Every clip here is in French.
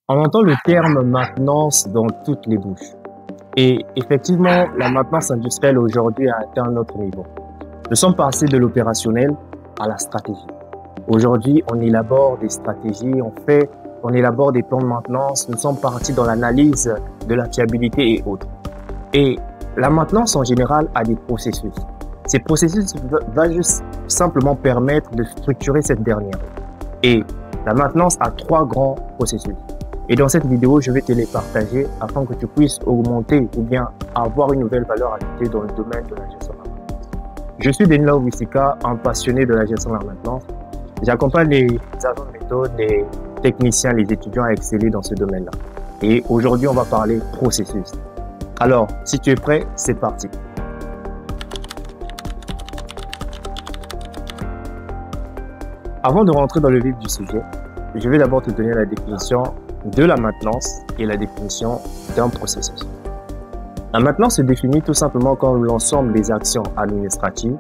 On entend le terme maintenance dans toutes les bouches. Et effectivement, la maintenance industrielle aujourd'hui a atteint un autre niveau. Nous sommes passés de l'opérationnel à la stratégie. Aujourd'hui, on élabore des stratégies, on élabore des plans de maintenance. Nous sommes partis dans l'analyse de la fiabilité et autres. Et la maintenance en général a des processus. Ces processus vont juste simplement permettre de structurer cette dernière. Et la maintenance a trois grands processus. Et dans cette vidéo, je vais te les partager afin que tu puisses augmenter ou bien avoir une nouvelle valeur ajoutée dans le domaine de la gestion de la maintenance. Je suis Denila Wissika, un passionné de la gestion de la maintenance. J'accompagne les agents de méthode, les techniciens, les étudiants à exceller dans ce domaine-là. Et aujourd'hui, on va parler processus. Alors, si tu es prêt, c'est parti. Avant de rentrer dans le vif du sujet, je vais d'abord te donner la définition de la maintenance et la définition d'un processus. La maintenance se définit tout simplement comme l'ensemble des actions administratives,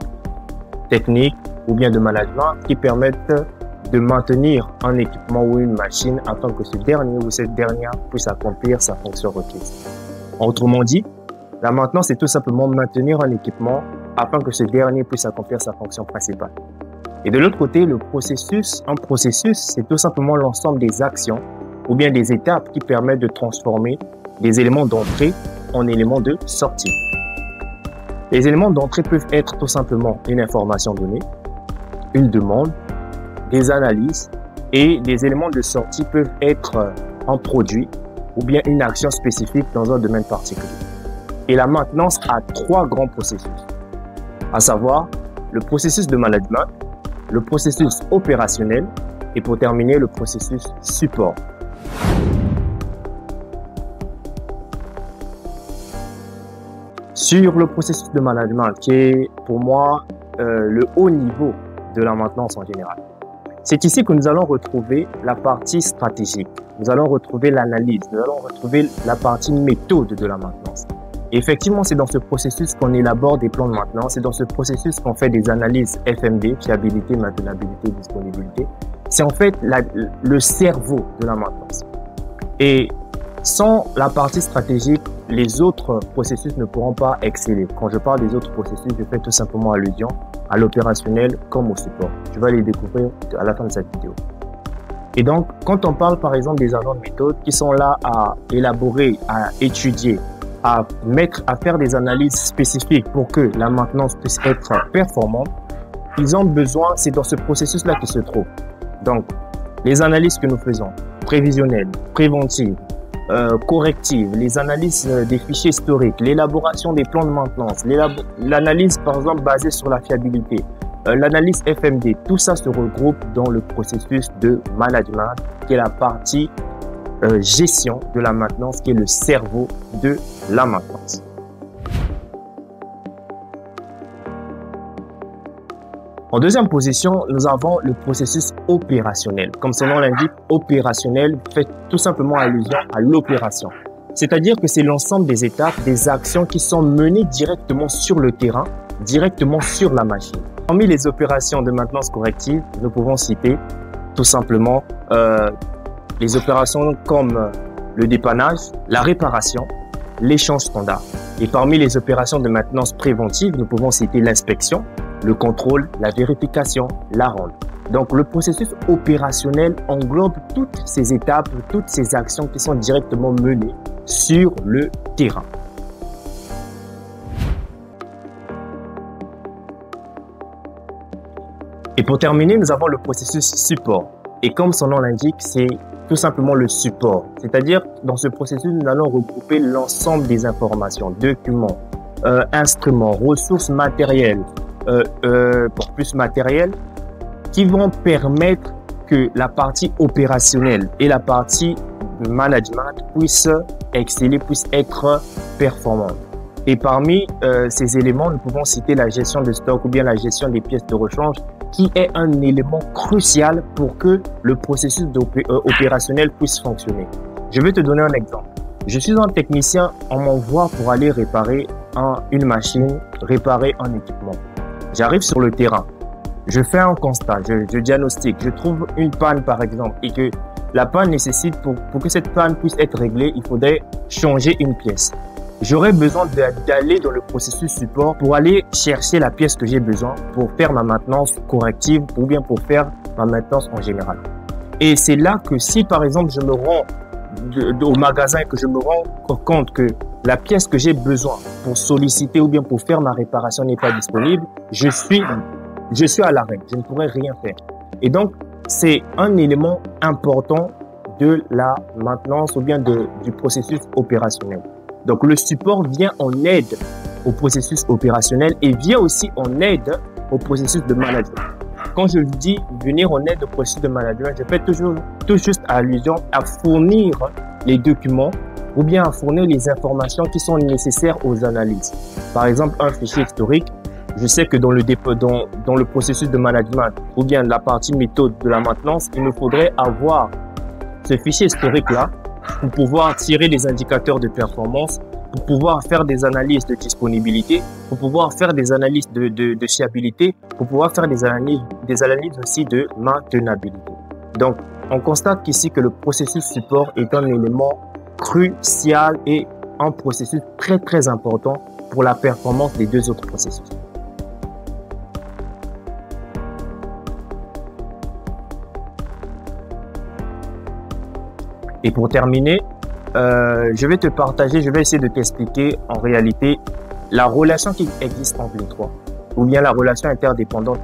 techniques ou bien de management qui permettent de maintenir un équipement ou une machine afin que ce dernier ou cette dernière puisse accomplir sa fonction requise. Autrement dit, la maintenance est tout simplement maintenir un équipement afin que ce dernier puisse accomplir sa fonction principale. Et de l'autre côté, un processus, c'est tout simplement l'ensemble des actions ou bien des étapes qui permettent de transformer des éléments d'entrée en éléments de sortie. Les éléments d'entrée peuvent être tout simplement une information donnée, une demande, des analyses, et les éléments de sortie peuvent être un produit ou bien une action spécifique dans un domaine particulier. Et la maintenance a trois grands processus, à savoir le processus de management, le processus opérationnel et pour terminer le processus support. Sur le processus de management, qui est pour moi le haut niveau de la maintenance en général. C'est ici que nous allons retrouver la partie stratégique, nous allons retrouver l'analyse, nous allons retrouver la partie méthode de la maintenance. Et effectivement, c'est dans ce processus qu'on élabore des plans de maintenance, c'est dans ce processus qu'on fait des analyses FMD, fiabilité, maintenabilité, disponibilité. C'est en fait le cerveau de la maintenance. Et sans la partie stratégique, les autres processus ne pourront pas exceller. Quand je parle des autres processus, je fais tout simplement allusion à l'opérationnel comme au support. Tu vas les découvrir à la fin de cette vidéo. Et donc, quand on parle par exemple des agents de méthode qui sont là à élaborer, à étudier, à faire des analyses spécifiques pour que la maintenance puisse être performante, ils ont besoin, c'est dans ce processus-là qu'ils se trouvent. Donc, les analyses que nous faisons, prévisionnelles, préventives, correctives, les analyses des fichiers historiques, l'élaboration des plans de maintenance, l'analyse par exemple basée sur la fiabilité, l'analyse FMD, tout ça se regroupe dans le processus de management qui est la partie gestion de la maintenance, qui est le cerveau de la maintenance. En deuxième position, nous avons le processus opérationnel. Comme son nom l'indique, opérationnel fait tout simplement allusion à l'opération. C'est-à-dire que c'est l'ensemble des étapes, des actions qui sont menées directement sur le terrain, directement sur la machine. Parmi les opérations de maintenance corrective, nous pouvons citer tout simplement les opérations comme le dépannage, la réparation, l'échange standard. Et parmi les opérations de maintenance préventive, nous pouvons citer l'inspection, le contrôle, la vérification, la ronde. Donc, le processus opérationnel englobe toutes ces étapes, toutes ces actions qui sont directement menées sur le terrain. Et pour terminer, nous avons le processus support. Et comme son nom l'indique, c'est tout simplement le support. C'est-à-dire, dans ce processus, nous allons regrouper l'ensemble des informations, documents, instruments, ressources matérielles, pour plus matériel, qui vont permettre que la partie opérationnelle et la partie management puissent exceller, puissent être performantes. Et parmi ces éléments, nous pouvons citer la gestion de stock ou bien la gestion des pièces de rechange, qui est un élément crucial pour que le processus opérationnel puisse fonctionner. Je vais te donner un exemple. Je suis un technicien, on m'envoie pour aller réparer une machine, réparer un équipement. J'arrive sur le terrain, je fais un constat, je diagnostique, je trouve une panne par exemple et que la panne nécessite, pour que cette panne puisse être réglée, il faudrait changer une pièce. J'aurais besoin d'aller dans le processus support pour aller chercher la pièce que j'ai besoin pour faire ma maintenance corrective ou bien pour faire ma maintenance en général. Et c'est là que si par exemple je me rends au magasin et que je me rends compte que la pièce que j'ai besoin pour solliciter ou bien pour faire ma réparation n'est pas disponible, je suis à l'arrêt, je ne pourrais rien faire. Et donc, c'est un élément important de la maintenance ou bien du processus opérationnel. Donc, le support vient en aide au processus opérationnel et vient aussi en aide au processus de management. Quand je dis venir en aide au processus de management, je fais tout juste allusion à fournir les documents ou bien à fournir les informations qui sont nécessaires aux analyses. Par exemple, un fichier historique, je sais que dans le processus de management ou bien la partie méthode de la maintenance, il me faudrait avoir ce fichier historique-là pour pouvoir tirer les indicateurs de performance, pour pouvoir faire des analyses de disponibilité, pour pouvoir faire des analyses de fiabilité, pour pouvoir faire des analyses aussi de maintenabilité. Donc, on constate qu'ici que le processus support est un élément crucial et un processus très très important pour la performance des deux autres processus. Et pour terminer, je vais essayer de t'expliquer en réalité la relation qui existe entre les trois, ou bien la relation interdépendante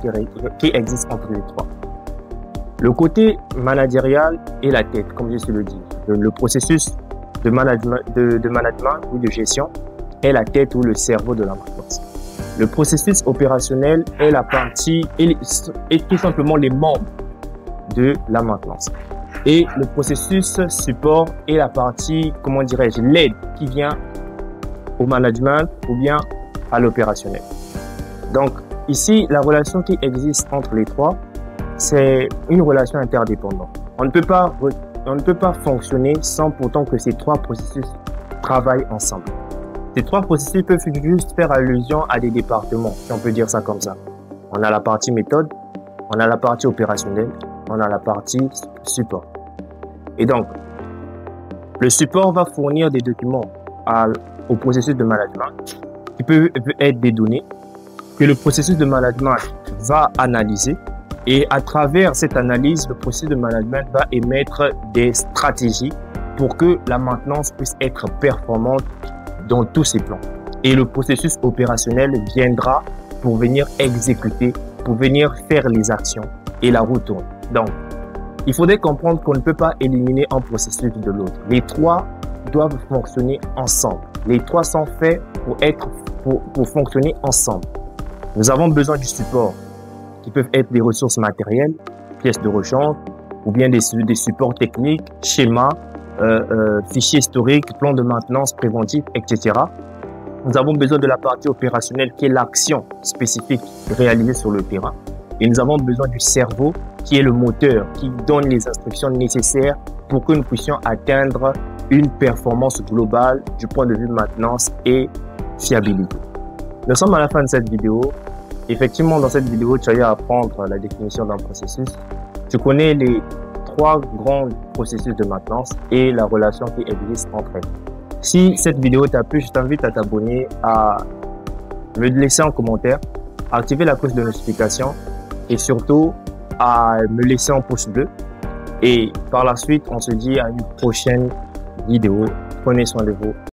qui existe entre les trois. Le côté managérial et la tête, comme je te le dis. Le processus de management ou de gestion est la tête ou le cerveau de la maintenance. Le processus opérationnel est la partie et tout simplement les membres de la maintenance. Et le processus support est la partie, comment dirais-je, l'aide qui vient au management ou bien à l'opérationnel. Donc ici, la relation qui existe entre les trois, c'est une relation interdépendante. On ne peut pas fonctionner sans pourtant que ces trois processus travaillent ensemble. Ces trois processus peuvent juste faire allusion à des départements, si on peut dire ça comme ça. On a la partie méthode, on a la partie opérationnelle, on a la partie support. Et donc, le support va fournir des documents au processus de management qui peuvent être des données que le processus de management va analyser. Et à travers cette analyse, le processus de management va émettre des stratégies pour que la maintenance puisse être performante dans tous ses plans. Et le processus opérationnel viendra pour venir exécuter, pour venir faire les actions et la roue tourne. Donc, il faudrait comprendre qu'on ne peut pas éliminer un processus de l'autre. Les trois doivent fonctionner ensemble. Les trois sont faits pour fonctionner ensemble. Nous avons besoin du support qui peuvent être des ressources matérielles, pièces de rechange, ou bien des supports techniques, schémas, fichiers historiques, plans de maintenance préventifs, etc. Nous avons besoin de la partie opérationnelle qui est l'action spécifique réalisée sur le terrain. Et nous avons besoin du cerveau qui est le moteur, qui donne les instructions nécessaires pour que nous puissions atteindre une performance globale du point de vue maintenance et fiabilité. Nous sommes à la fin de cette vidéo. Effectivement, dans cette vidéo, tu as eu à apprendre la définition d'un processus. Tu connais les trois grands processus de maintenance et la relation qui existe entre eux. Si cette vidéo t'a plu, je t'invite à t'abonner, à me laisser un commentaire, à activer la cloche de notification et surtout à me laisser un pouce bleu. Et par la suite, on se dit à une prochaine vidéo. Prenez soin de vous.